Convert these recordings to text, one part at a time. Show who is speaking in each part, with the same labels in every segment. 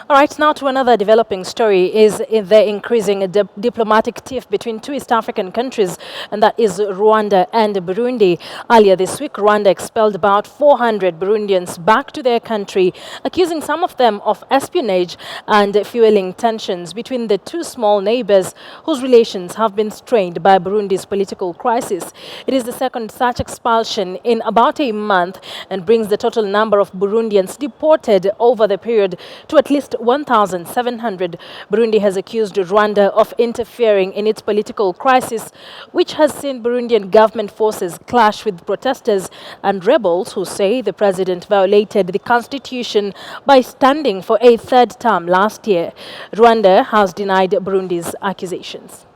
Speaker 1: All right, now to another developing story is in the increasing diplomatic tiff between two East African countries, and that is Rwanda and Burundi. Earlier this week, Rwanda expelled about 400 Burundians back to their country, accusing some of them of espionage and fueling tensions between the two small neighbors whose relations have been strained by Burundi's political crisis. It is the second such expulsion in about a month and brings the total number of Burundians deported over the period to at least 1,700. Burundi has accused Rwanda of interfering in its political crisis, which has seen Burundian government forces clash with protesters and rebels who say the president violated the constitution by standing for a third term last year. Rwanda has denied Burundi's accusations.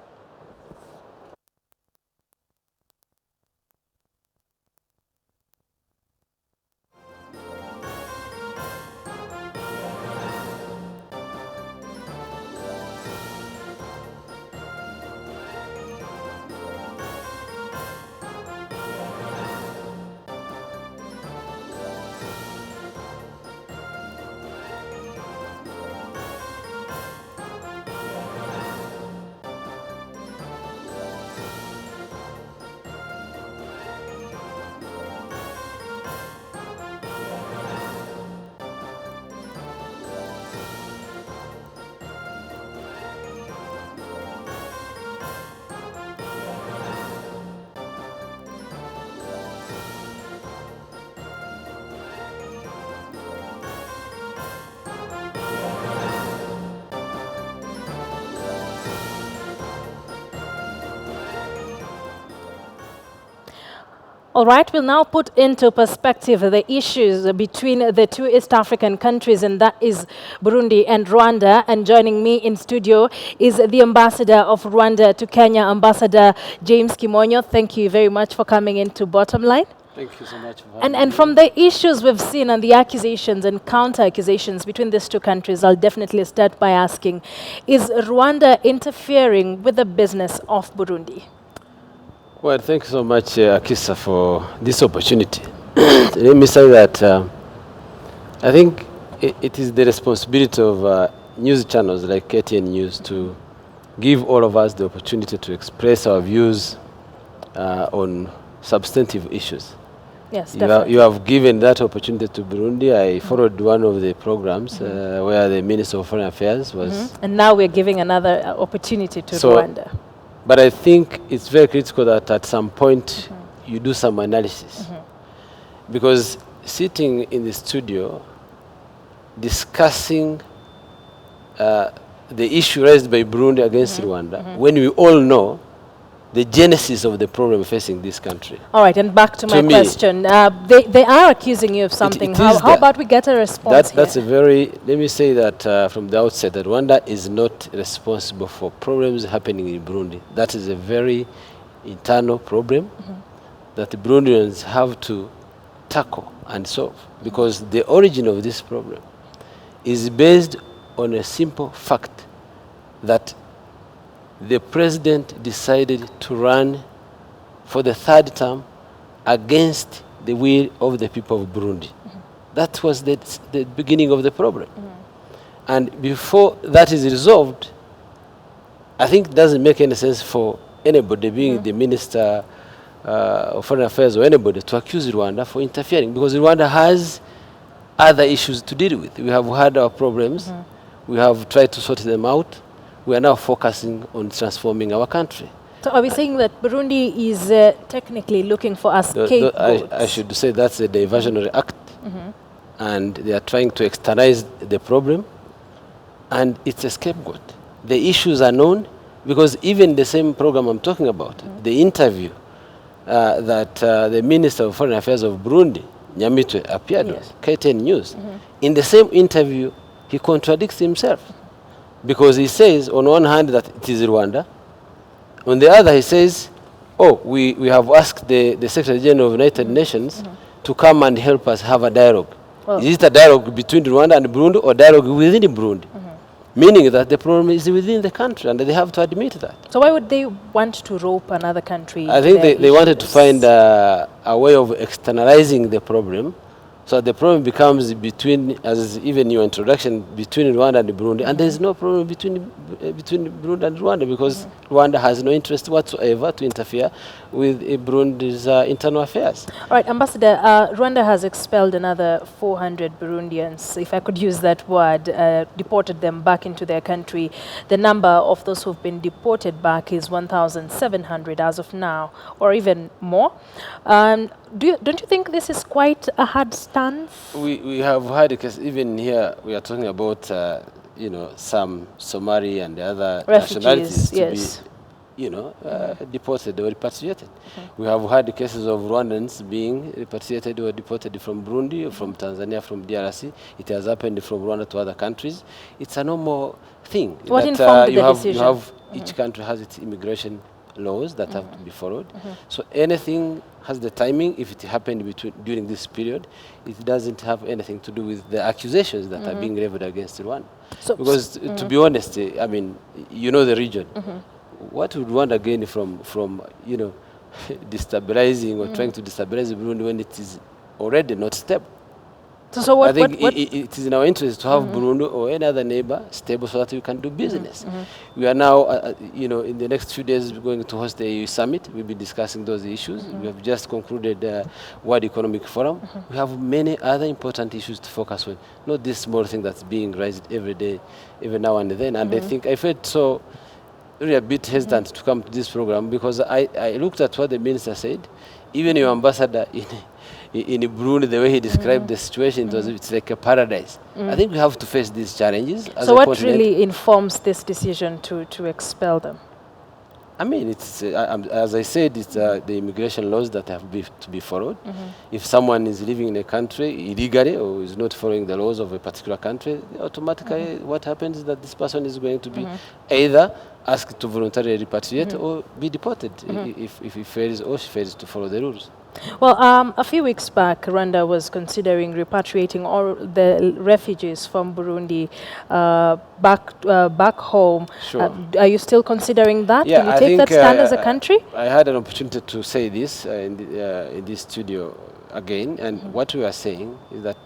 Speaker 1: All right, we'll now put into perspective the issues between the two East African countries, and that is Burundi and Rwanda. And joining me in studio is the ambassador of Rwanda to Kenya, Ambassador James Kimonyo. Thank you very much for coming into Bottomline.
Speaker 2: Thank you so much for having me.
Speaker 1: And from the issues we've seen and the accusations and counter-accusations between these two countries, I'll definitely start by asking, is Rwanda interfering with the business of Burundi?
Speaker 2: Well, thank you so much, Akisa, for this opportunity. Let me say that I think it is the responsibility of news channels like KTN News to give all of us the opportunity to express our views on substantive issues.
Speaker 1: Yes, definitely.
Speaker 2: You have given that opportunity to Burundi. I followed one of the programs where the Minister of Foreign Affairs was...
Speaker 1: And now we're giving another opportunity to Rwanda.
Speaker 2: But I think it's very critical that at some point you do some analysis. Because sitting in the studio discussing the issue raised by Burundi against Rwanda, when we all know the genesis of the problem facing this country.
Speaker 1: All right, and back to my question. They are accusing you of something. How about we get a response
Speaker 2: That's a very, let me say that from the outset, that Rwanda is not responsible for problems happening in Burundi. That is a very internal problem that the Burundians have to tackle and solve. Because the origin of this problem is based on a simple fact that the president decided to run for the third term against the will of the people of Burundi. That was the beginning of the problem. And before that is resolved, I think it doesn't make any sense for anybody, being the Minister of Foreign Affairs or anybody, to accuse Rwanda for interfering, because Rwanda has other issues to deal with. We have had our problems. We have tried to sort them out. We are now focusing on transforming our country.
Speaker 1: So are we saying that Burundi is technically looking for a scapegoat?
Speaker 2: I should say that's a diversionary act. And they are trying to externalize the problem. And it's a scapegoat. The issues are known, because even the same program I'm talking about, the interview that the Minister of Foreign Affairs of Burundi, Nyamitwe, appeared on, KTN News, in the same interview, he contradicts himself. Because he says, on one hand, that it is Rwanda. On the other, he says, oh, we have asked the Secretary General of the United Nations to come and help us have a dialogue. Well, is it a dialogue between Rwanda and Burundi, or dialogue within Burundi? Meaning that the problem is within the country, and they have to admit that.
Speaker 1: So why would they want to rope another country?
Speaker 2: I think they wanted to find a way of externalizing the problem So the problem becomes between, as even your introduction, between Rwanda and Burundi, and there is no problem between Burundi and Rwanda, because Rwanda has no interest whatsoever to interfere with Burundi's internal affairs.
Speaker 1: All right, Ambassador, Rwanda has expelled another 400 Burundians, if I could use that word, deported them back into their country. The number of those who've been deported back is 1,700 as of now, or even more. Don't you think this is quite a hard stance?
Speaker 2: We have had, because even here we are talking about, you know, some Somali and the other nationalities to
Speaker 1: yes.
Speaker 2: be, you know, deported or repatriated. We have had cases of Rwandans being repatriated or deported from Burundi, or from Tanzania, from DRC. It has happened from Rwanda to other countries. It's a normal thing.
Speaker 1: What informed the decision?
Speaker 2: Each country has its immigration laws that have to be followed. So anything has the timing. If it happened during this period, it doesn't have anything to do with the accusations that are being leveled against Rwanda. So, because to be honest, I mean, you know the region. What would Rwanda gain from you know, destabilizing or trying to destabilize Burundi when it is already not stable?
Speaker 1: So what,
Speaker 2: I think it is in our interest to have Burundi or any other neighbor stable so that we can do business. We are now, you know, in the next few days we're going to host the EU summit. We'll be discussing those issues. We have just concluded the World Economic Forum. We have many other important issues to focus on, not this small thing that's being raised every day, every now and then. And I think I felt so really a bit hesitant to come to this program, because I looked at what the minister said. Even your ambassador in Burundi, the way he described the situation, it's like a paradise. I think we have to face these challenges. As
Speaker 1: so
Speaker 2: a
Speaker 1: what
Speaker 2: continent.
Speaker 1: really informs this decision to expel them?
Speaker 2: I mean, it's as I said, it's the immigration laws that have to be followed. If someone is living in a country illegally or is not following the laws of a particular country, automatically what happens is that this person is going to be either asked to voluntarily repatriate or be deported if he fails or she fails to follow the rules.
Speaker 1: Well, a few weeks back, Rwanda was considering repatriating all the refugees from Burundi back home.
Speaker 2: Sure.
Speaker 1: Are you still considering that?
Speaker 2: Yeah,
Speaker 1: Will you
Speaker 2: I
Speaker 1: take
Speaker 2: think,
Speaker 1: that stand as a country?
Speaker 2: I had an opportunity to say this in this studio again, and what we are saying is that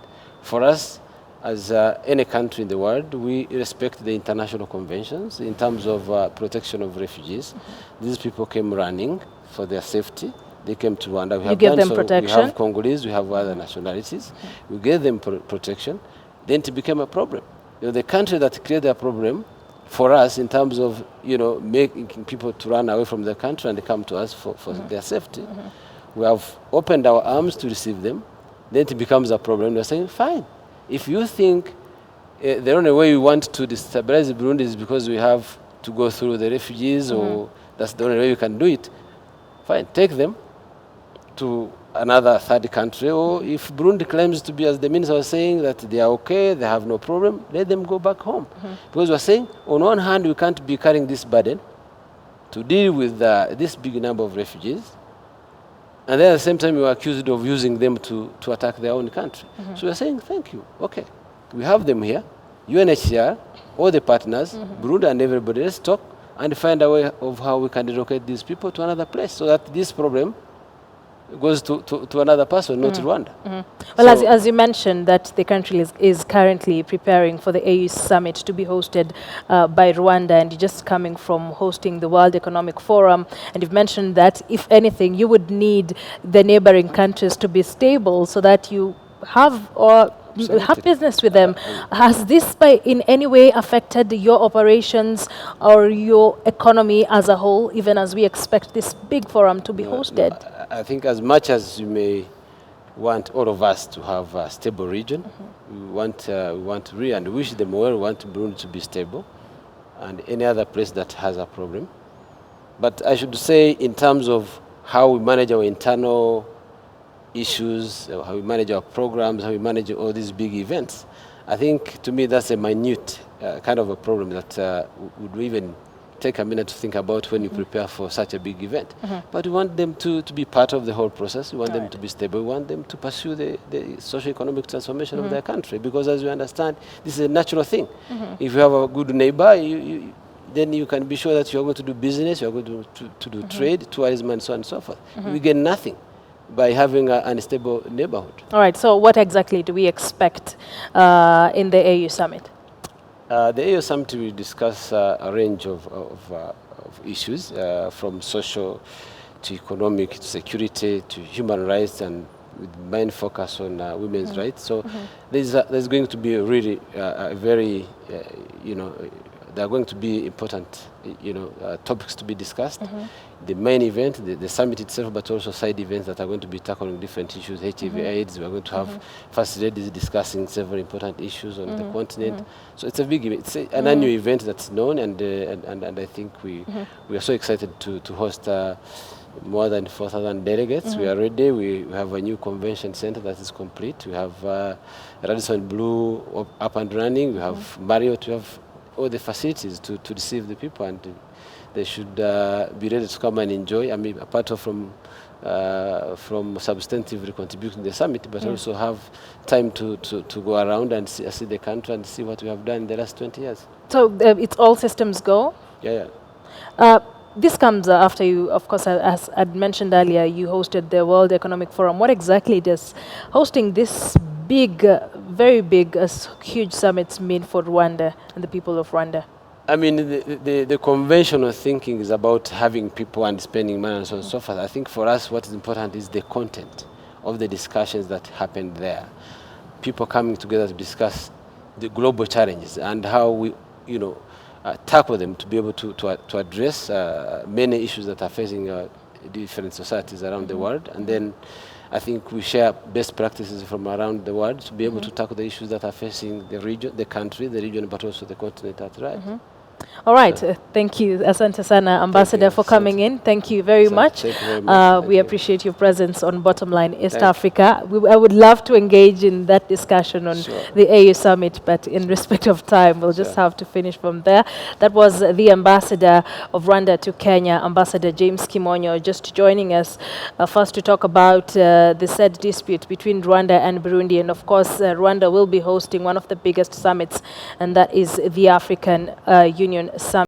Speaker 2: for us, as any country in the world, we respect the international conventions in terms of protection of refugees. These people came running for their safety. They came to Rwanda. We have
Speaker 1: give them
Speaker 2: so
Speaker 1: protection?
Speaker 2: We have Congolese, we have other nationalities. We gave them protection. Then it became a problem. You know, the country that created a problem for us in terms of, you know, making people to run away from the country and they come to us for their safety. We have opened our arms to receive them. Then it becomes a problem. We're saying, fine. If you think the only way we want to destabilize Burundi is because we have to go through the refugees or that's the only way we can do it, fine, take them to another third country, or if Burundi claims to be, as the minister was saying, that they are okay, they have no problem, let them go back home. Because we're saying, on one hand, we can't be carrying this burden to deal with this big number of refugees, and then at the same time, we are accused of using them to attack their own country. So we're saying, thank you, okay, we have them here, UNHCR, all the partners, Burundi and everybody, let's talk and find a way of how we can relocate these people to another place so that this problem goes to another person, not Rwanda.
Speaker 1: Well, so as you mentioned, that the country is currently preparing for the AU summit to be hosted by Rwanda, and you're just coming from hosting the World Economic Forum, and you've mentioned that, if anything, you would need the neighboring countries to be stable so that you have have business with them. Has this in any way affected your operations or your economy as a whole, even as we expect this big forum to be hosted?
Speaker 2: No, I think as much as you may want all of us to have a stable region, we want really, and wish them well, we want Burundi to be stable and any other place that has a problem. But I should say, in terms of how we manage our internal issues, how we manage our programs, how we manage all these big events, I think to me that's a minute kind of a problem that would even take a minute to think about when you prepare for such a big event. But we want them to be part of the whole process. We want them to be stable. We want them to pursue the socio-economic transformation of their country, because as we understand, this is a natural thing. If you have a good neighbor, then you can be sure that you're going to do business, you're going to do trade, tourism, and so on and so forth. We get nothing by having an unstable neighborhood.
Speaker 1: All right, so what exactly do we expect in the AU summit?
Speaker 2: The AU summit will discuss a range of issues, from social to economic to security to human rights, and with main focus on women's rights. So there's going to be a really a very, there are going to be important, topics to be discussed. The main event, the summit itself, but also side events that are going to be tackling different issues, HIV/AIDS. We're going to have first ladies discussing several important issues on the continent. So it's a big event. It's an annual event that's known, and I think we are so excited to host more than 4,000 delegates. We are ready. We have a new convention center that is complete. We have Radisson Blue up and running. We have Marriott. We have all the facilities to receive the people, and they should be ready to come and enjoy. I mean, apart from substantively contributing to the summit, but also have time to go around and see the country and see what we have done in the last 20 years.
Speaker 1: So it's all systems go?
Speaker 2: Yeah, yeah.
Speaker 1: This comes after you, of course, as I'd mentioned earlier, you hosted the World Economic Forum. What exactly does hosting this big, very big, huge summits mean for Rwanda and the people of Rwanda?
Speaker 2: I mean, the conventional thinking is about having people and spending money and so on and so forth. I think for us, what is important is the content of the discussions that happened there. People coming together to discuss the global challenges and how we, tackle them to be able to address many issues that are facing different societies around the world. And then I think we share best practices from around the world to be able to tackle the issues that are facing the region, the country, the region, but also the continent at large.
Speaker 1: All right. Thank you, Asante Sana, Ambassador, for coming in. Thank you very much.
Speaker 2: Thank you very much.
Speaker 1: We appreciate your presence on Bottomline East Africa. I would love to engage in that discussion on the AU Summit, but in respect of time, we'll just have to finish from there. That was the Ambassador of Rwanda to Kenya, Ambassador James Kimonyo, just joining us first to talk about the said dispute between Rwanda and Burundi. And of course, Rwanda will be hosting one of the biggest summits, and that is the African Union Summit.